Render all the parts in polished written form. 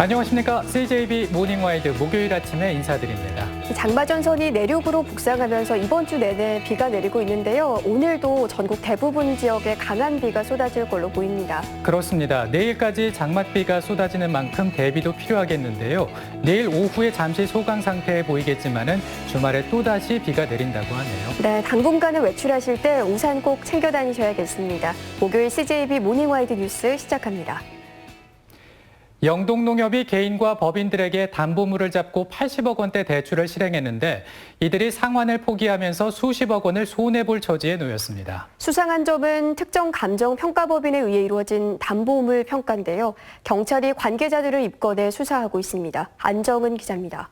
안녕하십니까. CJB 모닝와이드 목요일 아침에 인사드립니다. 장마전선이 내륙으로 북상하면서 이번 주 내내 비가 내리고 있는데요. 오늘도 전국 대부분 지역에 강한 비가 쏟아질 걸로 보입니다. 그렇습니다. 내일까지 장맛비가 쏟아지는 만큼 대비도 필요하겠는데요. 내일 오후에 잠시 소강 상태에 보이겠지만은 주말에 또다시 비가 내린다고 하네요. 네, 당분간은 외출하실 때 우산 꼭 챙겨 다니셔야겠습니다. 목요일 CJB 모닝와이드 뉴스 시작합니다. 영동농협이 개인과 법인들에게 담보물을 잡고 80억 원대 대출을 실행했는데 이들이 상환을 포기하면서 수십억 원을 손해볼 처지에 놓였습니다. 수상한 점은 특정 감정평가법인에 의해 이루어진 담보물 평가인데요. 경찰이 관계자들을 입건해 수사하고 있습니다. 안정은 기자입니다.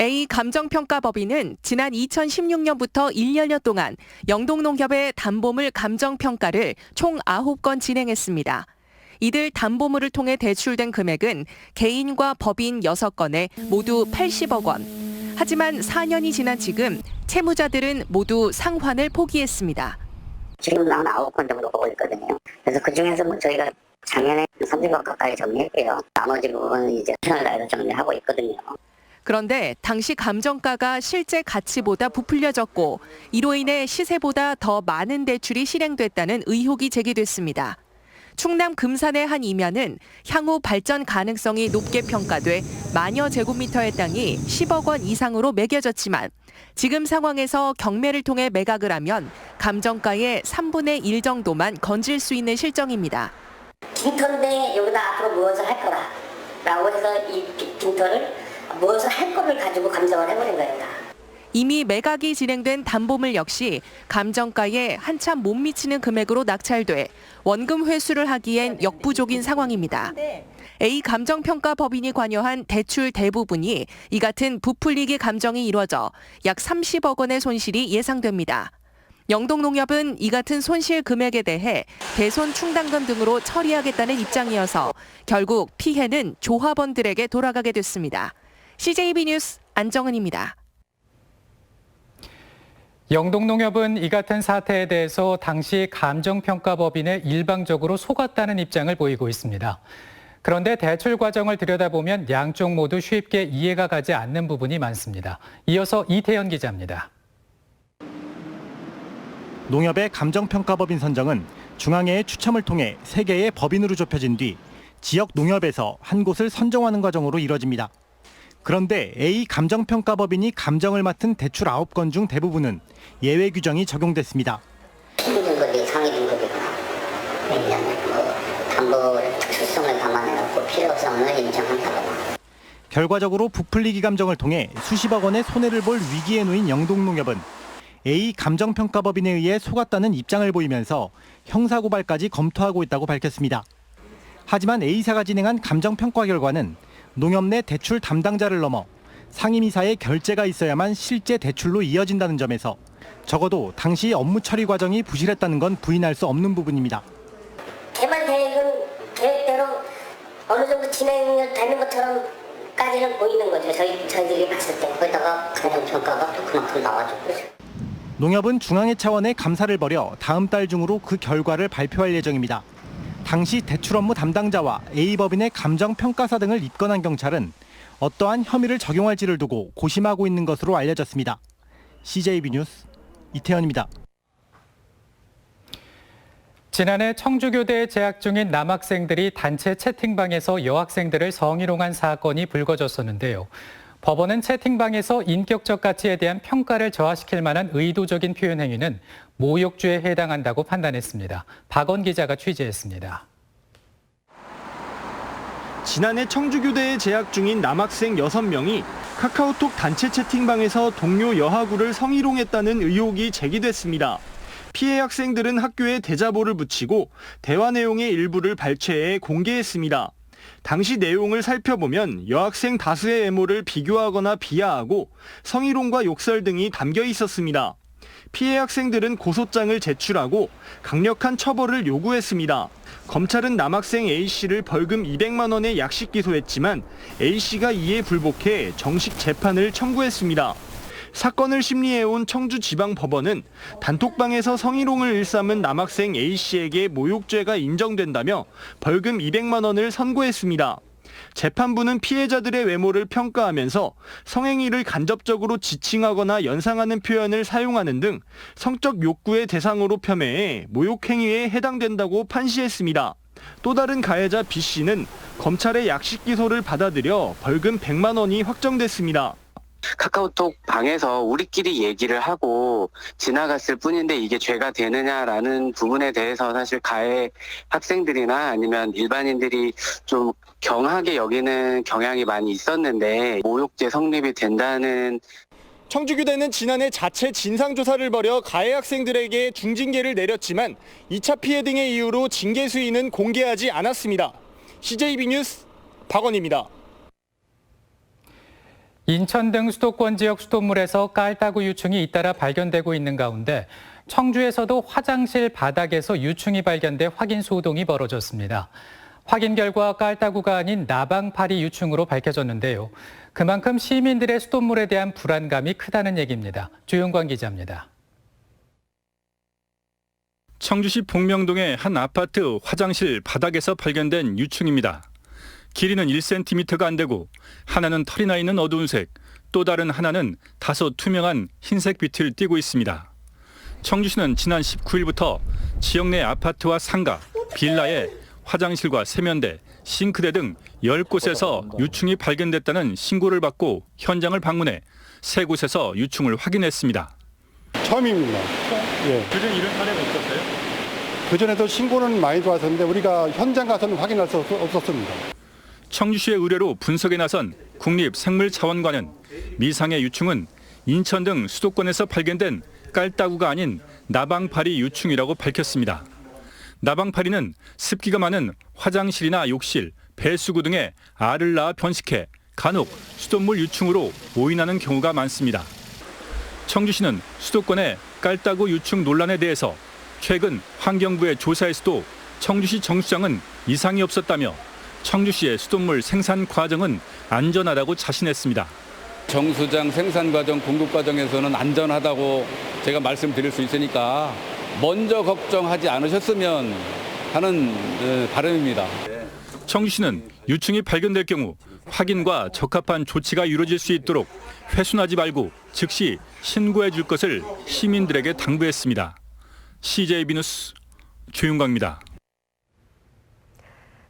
A 감정평가법인은 지난 2016년부터 1년여 동안 영동농협의 담보물 감정평가를 총 9건 진행했습니다. 이들 담보물을 통해 대출된 금액은 개인과 법인 6건에 모두 80억 원. 하지만 4년이 지난 지금 채무자들은 모두 상환을 포기했습니다. 지금 한 9건 정도 보고 있거든요. 그래서 그중에서 저희가 작년에 30억 가까이 정리했고요. 나머지 부분은 이제 수선을 다해서 정리하고 있거든요. 그런데 당시 감정가가 실제 가치보다 부풀려졌고 이로 인해 시세보다 더 많은 대출이 실행됐다는 의혹이 제기됐습니다. 충남 금산의 한 임야는 향후 발전 가능성이 높게 평가돼 만여 제곱미터의 땅이 10억 원 이상으로 매겨졌지만 지금 상황에서 경매를 통해 매각을 하면 감정가의 3분의 1 정도만 건질 수 있는 실정입니다. 빈터인데 여기다 앞으로 무엇을 할 거라고 해서 이 빈터를 무엇을 할 거를 가지고 감정을 해버린 거예요. 이미 매각이 진행된 담보물 역시 감정가에 한참 못 미치는 금액으로 낙찰돼 원금 회수를 하기엔 역부족인 상황입니다. A 감정평가법인이 관여한 대출 대부분이 이 같은 부풀리기 감정이 이루어져 약 30억 원의 손실이 예상됩니다. 영동농협은 이 같은 손실 금액에 대해 대손 충당금 등으로 처리하겠다는 입장이어서 결국 피해는 조합원들에게 돌아가게 됐습니다. CJB 뉴스 안정은입니다. 영동농협은 이 같은 사태에 대해서 당시 감정평가법인에 일방적으로 속았다는 입장을 보이고 있습니다. 그런데 대출 과정을 들여다보면 양쪽 모두 쉽게 이해가 가지 않는 부분이 많습니다. 이어서 이태현 기자입니다. 농협의 감정평가법인 선정은 중앙회의 추첨을 통해 3개의 법인으로 좁혀진 뒤 지역 농협에서 한 곳을 선정하는 과정으로 이뤄집니다. 그런데 A 감정평가법인이 감정을 맡은 대출 9건 중 대부분은 예외 규정이 적용됐습니다. 중등급이 상위등급이거나 왜냐하면 담보 특수성을 감안해서 필요성을 인정한다거나. 결과적으로 부풀리기 감정을 통해 수십억 원의 손해를 볼 위기에 놓인 영동농협은 A 감정평가법인에 의해 속았다는 입장을 보이면서 형사고발까지 검토하고 있다고 밝혔습니다. 하지만 A사가 진행한 감정평가 결과는 농협 내 대출 담당자를 넘어 상임이사의 결재가 있어야만 실제 대출로 이어진다는 점에서 적어도 당시 업무 처리 과정이 부실했다는 건 부인할 수 없는 부분입니다. 개발 계획은 계획대로 어느 정도 진행되는 것처럼까지는 보이는 거죠. 저희들이 봤을 때. 거기다가 감정평가가 또 그만큼 나와주고. 농협은 중앙회 차원의 감사를 벌여 다음 달 중으로 그 결과를 발표할 예정입니다. 당시 대출 업무 담당자와 A법인의 감정평가사 등을 입건한 경찰은 어떠한 혐의를 적용할지를 두고 고심하고 있는 것으로 알려졌습니다. CJB 뉴스 이태현입니다. 지난해 청주교대에 재학 중인 남학생들이 단체 채팅방에서 여학생들을 성희롱한 사건이 불거졌었는데요. 법원은 채팅방에서 인격적 가치에 대한 평가를 저하시킬 만한 의도적인 표현 행위는 모욕죄에 해당한다고 판단했습니다. 박원 기자가 취재했습니다. 지난해 청주교대에 재학 중인 남학생 6명이 카카오톡 단체 채팅방에서 동료 여하구를 성희롱했다는 의혹이 제기됐습니다. 피해 학생들은 학교에 대자보를 붙이고 대화 내용의 일부를 발췌해 공개했습니다. 당시 내용을 살펴보면 여학생 다수의 애모를 비교하거나 비하하고 성희롱과 욕설 등이 담겨 있었습니다. 피해 학생들은 고소장을 제출하고 강력한 처벌을 요구했습니다. 검찰은 남학생 A씨를 벌금 200만 원에 약식 기소했지만 A씨가 이에 불복해 정식 재판을 청구했습니다. 사건을 심리해온 청주지방법원은 단톡방에서 성희롱을 일삼은 남학생 A씨에게 모욕죄가 인정된다며 벌금 200만 원을 선고했습니다. 재판부는 피해자들의 외모를 평가하면서 성행위를 간접적으로 지칭하거나 연상하는 표현을 사용하는 등 성적 욕구의 대상으로 폄훼해 모욕행위에 해당된다고 판시했습니다. 또 다른 가해자 B씨는 검찰의 약식 기소를 받아들여 벌금 100만 원이 확정됐습니다. 카카오톡 방에서 우리끼리 얘기를 하고 지나갔을 뿐인데 이게 죄가 되느냐라는 부분에 대해서 사실 가해 학생들이나 아니면 일반인들이 좀 경하게 여기는 경향이 많이 있었는데 모욕죄 성립이 된다는. 청주교대는 지난해 자체 진상조사를 벌여 가해 학생들에게 중징계를 내렸지만 2차 피해 등의 이유로 징계 수위는 공개하지 않았습니다. CJB 뉴스 박원입니다. 인천 등 수도권 지역 수돗물에서 깔따구 유충이 잇따라 발견되고 있는 가운데 청주에서도 화장실 바닥에서 유충이 발견돼 확인 소동이 벌어졌습니다. 확인 결과 깔따구가 아닌 나방파리 유충으로 밝혀졌는데요. 그만큼 시민들의 수돗물에 대한 불안감이 크다는 얘기입니다. 조용관 기자입니다. 청주시 복명동의 한 아파트 화장실 바닥에서 발견된 유충입니다. 길이는 1cm가 안 되고 하나는 털이 나 있는 어두운 색, 또 다른 하나는 다소 투명한 흰색 빛을 띠고 있습니다. 청주시는 지난 19일부터 지역 내 아파트와 상가, 빌라에 화장실과 세면대, 싱크대 등 10곳에서 유충이 발견됐다는 신고를 받고 현장을 방문해 3곳에서 유충을 확인했습니다. 처음입니다. 예. 그전 이런 사례가 있었어요? 그전에도 신고는 많이 들어왔었는데 우리가 현장 가서는 확인할 수 없었습니다. 청주시의 의뢰로 분석에 나선 국립생물자원관은 미상의 유충은 인천 등 수도권에서 발견된 깔따구가 아닌 나방파리 유충이라고 밝혔습니다. 나방파리는 습기가 많은 화장실이나 욕실, 배수구 등에 알을 낳아 번식해 간혹 수돗물 유충으로 오인하는 경우가 많습니다. 청주시는 수도권의 깔따구 유충 논란에 대해서 최근 환경부의 조사에서도 청주시 정수장은 이상이 없었다며 청주시의 수돗물 생산 과정은 안전하다고 자신했습니다. 정수장 생산 과정, 공급 과정에서는 안전하다고 제가 말씀드릴 수 있으니까 먼저 걱정하지 않으셨으면 하는 바람입니다. 청주시는 유충이 발견될 경우 확인과 적합한 조치가 이루어질 수 있도록 회순하지 말고 즉시 신고해 줄 것을 시민들에게 당부했습니다. CJB 뉴스 조윤광입니다.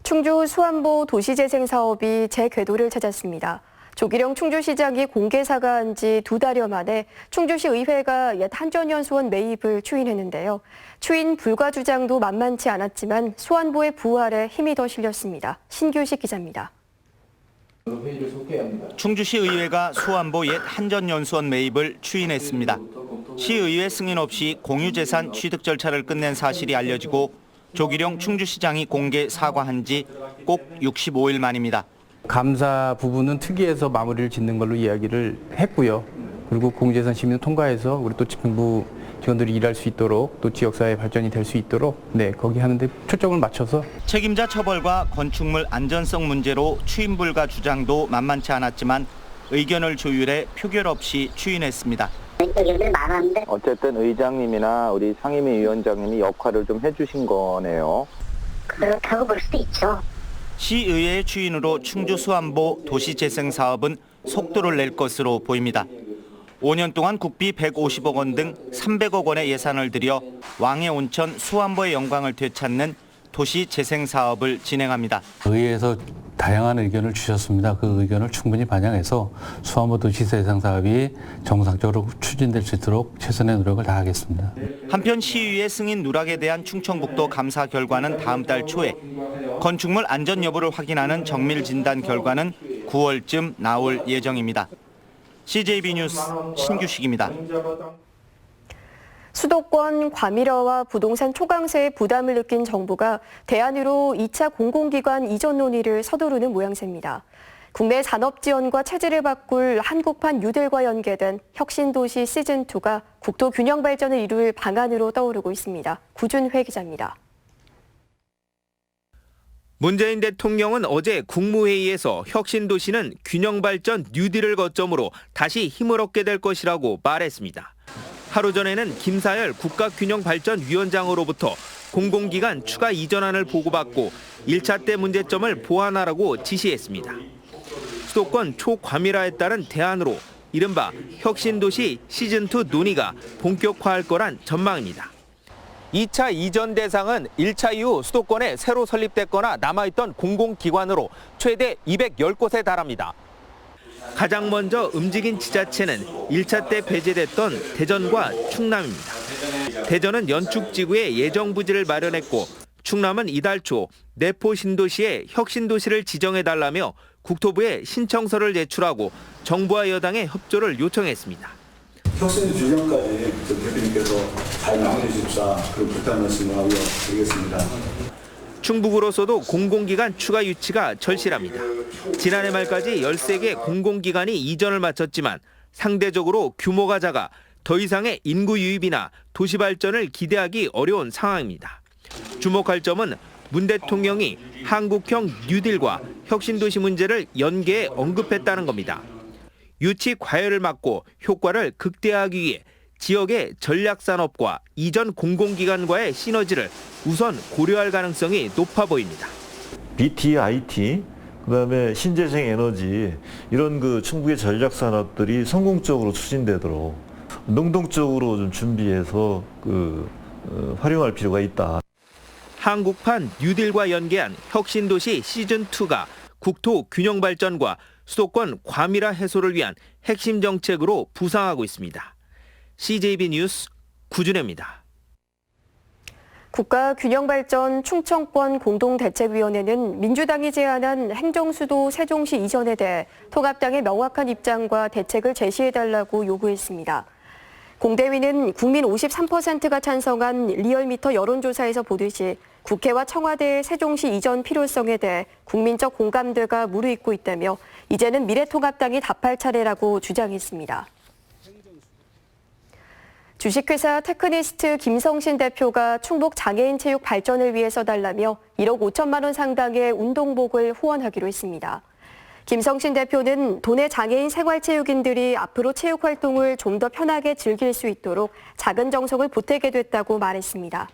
충주 수안보 도시재생 사업이 재궤도를 찾았습니다. 조기령 충주시장이 공개 사과한 지 2달여 만에 충주시 의회가 옛 한전연수원 매입을 추인했는데요. 추인 불가 주장도 만만치 않았지만 수안보의 부활에 힘이 더 실렸습니다. 신규식 기자입니다. 충주시 의회가 수안보 옛 한전연수원 매입을 추인했습니다. 시의회 승인 없이 공유재산 취득 절차를 끝낸 사실이 알려지고 조기령 충주시장이 공개 사과한 지 꼭 65일 만입니다. 감사 부분은 특위에서 마무리를 짓는 걸로 이야기를 했고요. 그리고 공유재산 심의는 통과해서 우리 또 정부 직원들이 일할 수 있도록 또 지역사회 발전이 될 수 있도록 거기 하는데 초점을 맞춰서 책임자 처벌과 건축물 안전성 문제로 추인 불가 주장도 만만치 않았지만 의견을 조율해 표결 없이 추인했습니다. 어쨌든 의장님이나 우리 상임위 위원장님이 역할을 좀 해주신 거네요. 그렇다고 볼 수도 있죠. 시의회의 추인으로 충주 수안보 도시재생 사업은 속도를 낼 것으로 보입니다. 5년 동안 국비 150억 원 등 300억 원의 예산을 들여 왕의 온천 수안보의 영광을 되찾는 도시재생 사업을 진행합니다. 의회에서 다양한 의견을 주셨습니다. 그 의견을 충분히 반영해서 수안보 도시재생 사업이 정상적으로 추진될 수 있도록 최선의 노력을 다하겠습니다. 한편 시의회 승인 누락에 대한 충청북도 감사 결과는 다음 달 초에, 건축물 안전 여부를 확인하는 정밀 진단 결과는 9월쯤 나올 예정입니다. CJB 뉴스 신규식입니다. 수도권 과밀화와 부동산 초강세의 부담을 느낀 정부가 대안으로 2차 공공기관 이전 논의를 서두르는 모양새입니다. 국내 산업 지원과 체질을 바꿀 한국판 뉴딜과 연계된 혁신도시 시즌2가 국토 균형 발전을 이룰 방안으로 떠오르고 있습니다. 구준회 기자입니다. 문재인 대통령은 어제 국무회의에서 혁신도시는 균형발전 뉴딜을 거점으로 다시 힘을 얻게 될 것이라고 말했습니다. 하루 전에는 김사열 국가균형발전위원장으로부터 공공기관 추가 이전안을 보고받고 1차 때 문제점을 보완하라고 지시했습니다. 수도권 초과밀화에 따른 대안으로 이른바 혁신도시 시즌2 논의가 본격화할 거란 전망입니다. 2차 이전 대상은 1차 이후 수도권에 새로 설립됐거나 남아있던 공공기관으로 최대 210곳에 달합니다. 가장 먼저 움직인 지자체는 1차 때 배제됐던 대전과 충남입니다. 대전은 연축지구에 예정부지를 마련했고 충남은 이달 초 내포 신도시에 혁신도시를 지정해달라며 국토부에 신청서를 제출하고 정부와 여당의 협조를 요청했습니다. 혁신 규정까지 대표님께서 잘 마무리해 주십사 그런 부탁 말씀을 하고 드리겠습니다. 충북으로서도 공공기관 추가 유치가 절실합니다. 지난해 말까지 13개 공공기관이 이전을 마쳤지만 상대적으로 규모가 작아 더 이상의 인구 유입이나 도시 발전을 기대하기 어려운 상황입니다. 주목할 점은 문 대통령이 한국형 뉴딜과 혁신도시 문제를 연계해 언급했다는 겁니다. 유치 과열을 막고 효과를 극대화하기 위해 지역의 전략산업과 이전 공공기관과의 시너지를 우선 고려할 가능성이 높아 보입니다. BT, IT, 그다음에 신재생 에너지 이런 충북의 전략산업들이 성공적으로 추진되도록 능동적으로 좀 준비해서 활용할 필요가 있다. 한국판 뉴딜과 연계한 혁신도시 시즌2가 국토 균형 발전과 수도권 과밀화 해소를 위한 핵심 정책으로 부상하고 있습니다. CJB 뉴스 구준혜입니다. 국가균형발전 충청권 공동대책위원회는 민주당이 제안한 행정수도 세종시 이전에 대해 통합당의 명확한 입장과 대책을 제시해달라고 요구했습니다. 공대위는 국민 53%가 찬성한 리얼미터 여론조사에서 보듯이 국회와 청와대의 세종시 이전 필요성에 대해 국민적 공감대가 무르익고 있다며 이제는 미래통합당이 답할 차례라고 주장했습니다. 주식회사 테크니스트 김성신 대표가 충북 장애인 체육 발전을 위해 써달라며 1억 5천만 원 상당의 운동복을 후원하기로 했습니다. 김성신 대표는 도내 장애인 생활체육인들이 앞으로 체육 활동을 좀 더 편하게 즐길 수 있도록 작은 정성을 보태게 됐다고 말했습니다.